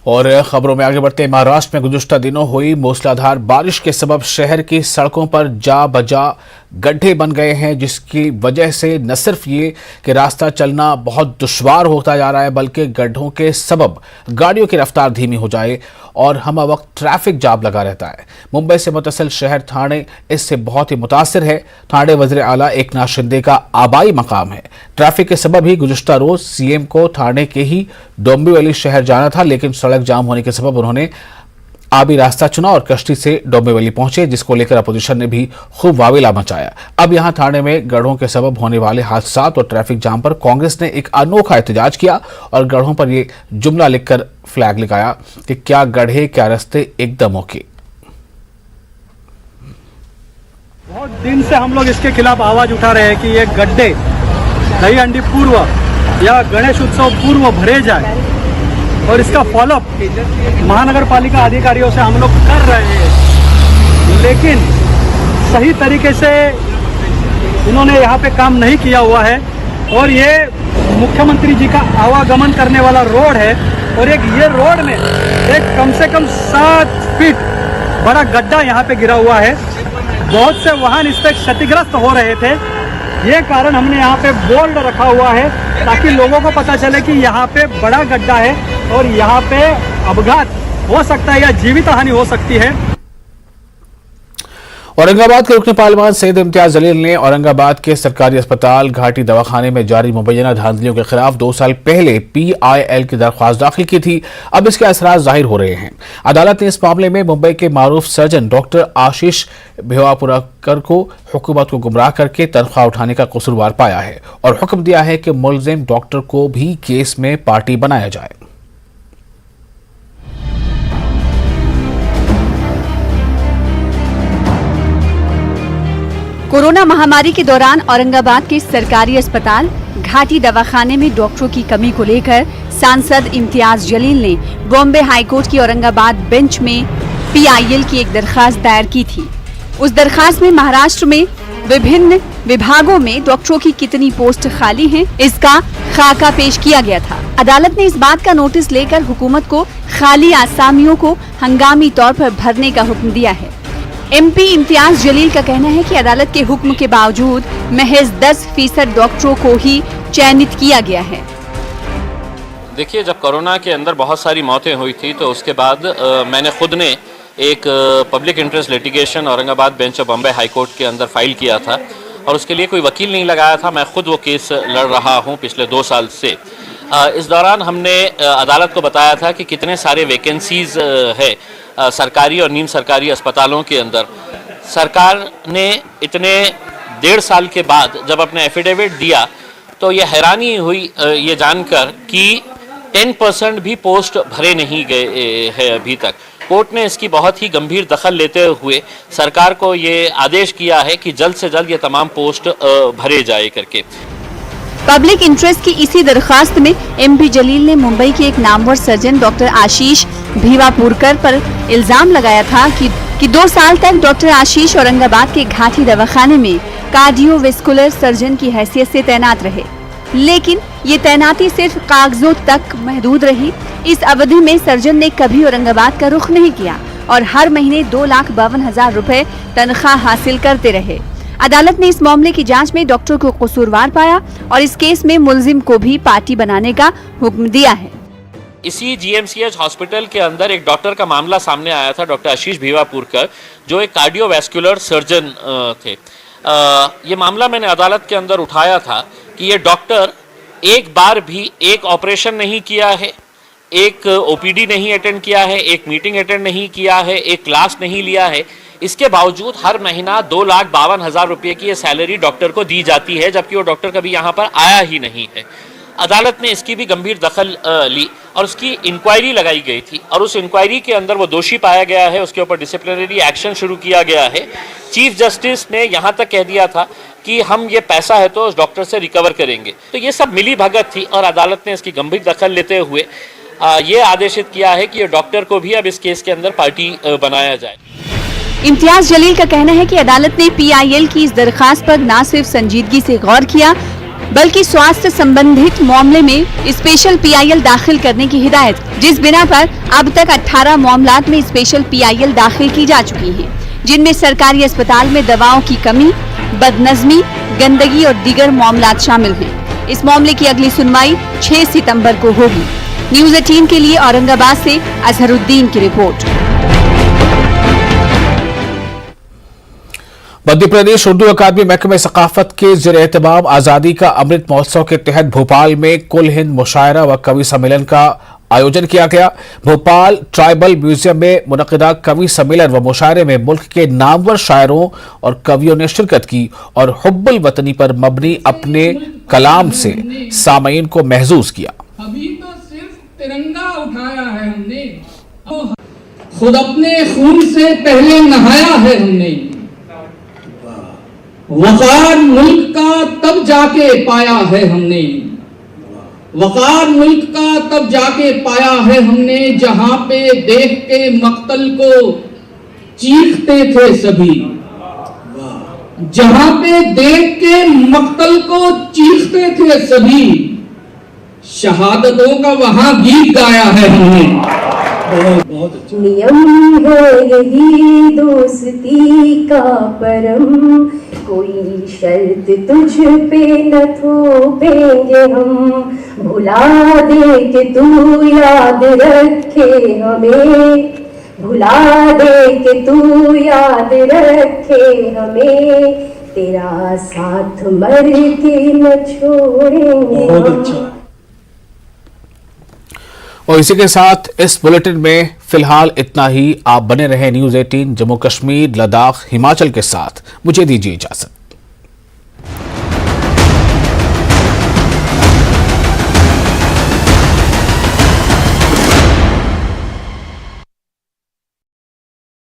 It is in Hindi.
और खबरों में आगे बढ़ते महाराष्ट्र में गुज़श्ता दिनों हुई मूसलाधार बारिश के सबब शहर की सड़कों पर जा बजा गड्ढे बन गए हैं, जिसकी वजह से न सिर्फ ये कि रास्ता चलना बहुत दुश्वार होता जा रहा है, बल्कि गड्ढों के सबब गाड़ियों की रफ्तार धीमी हो जाए और हम वक्त ट्रैफिक जाम लगा रहता है। मुंबई से मुतसिल शहर ठाणे इससे बहुत ही मुतासिर है। ठाणे वज़ीर आला एकनाथ शिंदे का आबाई मकाम है। ट्रैफिक के सबब ही गुज़श्ता रोज सीएम को ठाणे के ही डोंबिवली शहर जाना था, लेकिन सड़क जाम होने के सबब उन्होंने आबी रास्ता चुना और कश्ती से डोंबिवली पहुंचे, जिसको लेकर अपोजिशन ने भी खूब वावेला मचाया। अब यहां ठाणे में गढ़ों के सबब होने वाले हादसा और ट्रैफिक जाम पर कांग्रेस ने एक अनोखा एहतजाज किया और गढ़ों पर ये जुमला लिखकर फ्लैग लगाया कि क्या गढ़े क्या रास्ते एकदम ओके। बहुत दिन से हम लोग इसके खिलाफ आवाज उठा रहे हैं कि ये गड्ढे दही हंडी पूर्व या गणेश उत्सव पूर्व भरे जाए, और इसका फॉलोअप महानगर पालिका अधिकारियों से हम लोग कर रहे हैं, लेकिन सही तरीके से इन्होंने यहाँ पे काम नहीं किया हुआ है। और ये मुख्यमंत्री जी का आवागमन करने वाला रोड है, और ये रोड में एक कम से कम 7 फीट बड़ा गड्ढा यहाँ पे गिरा हुआ है। बहुत से वाहन इस पर क्षतिग्रस्त हो रहे थे। ये कारण हमने यहाँ पे बोर्ड रखा हुआ है ताकि लोगों को पता चले कि यहाँ पे बड़ा गड्ढा है और यहाँ पे अपघात हो सकता है या जीवित हानि हो सकती है। औरंगाबाद के रुकन पार्लियामान सैयद इम्तियाज जलील ने औरंगाबाद के सरकारी अस्पताल घाटी दवाखाने में जारी मुबैना धांधलियों के खिलाफ 2 साल पहले PIL की दरख्वास्त दाखिल की थी। अब इसके असरात जाहिर हो रहे हैं। अदालत ने इस मामले में मुंबई के मारूफ सर्जन डॉक्टर आशीष भिवापुरकर को हुकूमत को गुमराह करके तनख्वाह उठाने का कसूरवार पाया है और हुक्म दिया है कि मुलजिम डॉक्टर को भी केस में पार्टी बनाया जाए। कोरोना महामारी के दौरान औरंगाबाद के सरकारी अस्पताल घाटी दवाखाने में डॉक्टरों की कमी को लेकर सांसद इम्तियाज जलील ने बॉम्बे हाईकोर्ट की औरंगाबाद बेंच में PIL की एक दरखास्त दायर की थी। उस दरखास्त में महाराष्ट्र में विभिन्न विभागों में डॉक्टरों की कितनी पोस्ट खाली हैं, इसका खाका पेश किया गया था। अदालत ने इस बात का नोटिस लेकर हुकूमत को खाली आसामियों को हंगामी तौर पर भरने का हुक्म दिया है। MP इम्तियाज जलील का कहना है कि अदालत के हुक्म के बावजूद महज 10% डॉक्टरों को ही चयनित किया गया है। देखिए, जब कोरोना के अंदर बहुत सारी मौतें हुई थी तो उसके बाद मैंने खुद ने एक public interest litigation Aurangabad bench of Bombay high court के अंदर फाइल किया था और उसके लिए कोई वकील नहीं लगाया था। मैं खुद वो केस लड़ रहा हूँ पिछले 2 साल से। इस दौरान हमने अदालत को बताया था कि कितने सारे वैकेंसीज है सरकारी और नीम सरकारी अस्पतालों के अंदर। सरकार ने इतने 1.5 साल के बाद जब अपने एफिडेविट दिया तो ये हैरानी हुई ये जानकर कि 10% भी पोस्ट भरे नहीं गए हैं अभी तक। कोर्ट ने इसकी बहुत ही गंभीर दखल लेते हुए सरकार को ये आदेश किया है कि जल्द से जल्द ये तमाम पोस्ट भरे जाए करके। पब्लिक इंटरेस्ट की इसी दरखास्त में MP जलील ने मुंबई के एक नामवर सर्जन डॉक्टर आशीष भिवापुरकर पर इल्जाम लगाया था कि 2 साल तक डॉक्टर आशीष औरंगाबाद के घाटी दवाखाने में कार्डियोवेस्कुलर सर्जन की हैसियत से तैनात रहे, लेकिन ये तैनाती सिर्फ कागजों तक महदूद रही। इस अवधि में सर्जन ने कभी औरंगाबाद का रुख नहीं किया और हर महीने 2,52,000 रुपए तनख्वाह हासिल करते रहे। अदालत ने इस मामले की जांच में डॉक्टर को कसूरवार पाया और इस केस में मुलजिम को भी पार्टी बनाने का हुक्म दिया है। इसी GMCH हॉस्पिटल के अंदर एक डॉक्टर का मामला सामने आया था, डॉक्टर आशीष भिवापुरकर, जो एक कार्डियोवैस्कुलर सर्जन थे। ये मामला मैंने अदालत के अंदर उठाया था कि ये डॉक्टर एक बार भी एक ऑपरेशन नहीं किया है, एक OPD नहीं अटेंड किया है, एक मीटिंग अटेंड नहीं किया है, एक क्लास नहीं लिया है। इसके बावजूद हर महीना 2,52,000 रुपये की ये सैलरी डॉक्टर को दी जाती है, जबकि वो डॉक्टर कभी यहाँ पर आया ही नहीं है। अदालत ने इसकी भी गंभीर दखल ली और उसकी इंक्वायरी लगाई गई थी और उस इंक्वायरी के अंदर वो दोषी पाया गया है। उसके ऊपर डिसिप्लिनरी एक्शन शुरू किया गया है। चीफ जस्टिस ने यहाँ तक कह दिया था कि हम ये पैसा है तो उस डॉक्टर से रिकवर करेंगे। तो ये सब मिली भगत थी और अदालत ने इसकी गंभीर दखल लेते हुए ये आदेशित किया है कि ये डॉक्टर को भी अब इस केस के अंदर पार्टी बनाया जाए। इम्तियाज जलील का कहना है कि अदालत ने PIL की इस दरखास्त पर न सिर्फ संजीदगी से गौर किया बल्कि स्वास्थ्य संबंधित मामले में स्पेशल PIL दाखिल करने की हिदायत, जिस बिना पर अब तक 18 मामलात में स्पेशल PIL दाखिल की जा चुकी है, जिनमें सरकारी अस्पताल में दवाओं की कमी, बदनज़मी, गंदगी और दीगर मामलात शामिल हैं। इस मामले की अगली सुनवाई 6 सितंबर को होगी। न्यूज़ 18 के लिए औरंगाबाद से अजहरुद्दीन की रिपोर्ट। मध्य प्रदेश उर्दू अकादमी महकमे सकाफत के ज़ेर एहतमाम आज़ादी का अमृत महोत्सव के तहत भोपाल में कुल हिंद मुशायरा व कवि सम्मेलन का आयोजन किया गया। भोपाल ट्राइबल म्यूजियम में मुनक़िदा कवि सम्मेलन व मुशायरे में मुल्क के नामवर शायरों और कवियों ने शिरकत की और हुब्बुल वतनी पर मबनी अपने कलाम से सामईन को महजूज किया। अभी तो सिर्फ तिरंगा उठाया है हमने, खुद अपने खून से पहले नहाया है हमने। वकार मुल्क का तब जाके पाया है हमने, वकार मुल्क का तब जाके पाया है हमने, जहां पे देख के मक्तल को चीखते थे सभी, जहां पे देख के मक्तल को चीखते थे सभी, शहादतों का वहां गीत गाया है हमने। नियम है यही दोस्ती का परम, कोई शर्त तुझ पे न थोपेंगे हम, भुला दे के तू याद रखे हमें, भुला दे के तू याद रखे हमें, तेरा साथ मर के न छोड़ेंगे हम। और इसी के साथ इस बुलेटिन में फिलहाल इतना ही। आप बने रहें न्यूज़ 18 जम्मू कश्मीर, लद्दाख, हिमाचल के साथ। मुझे दीजिए इजाजत।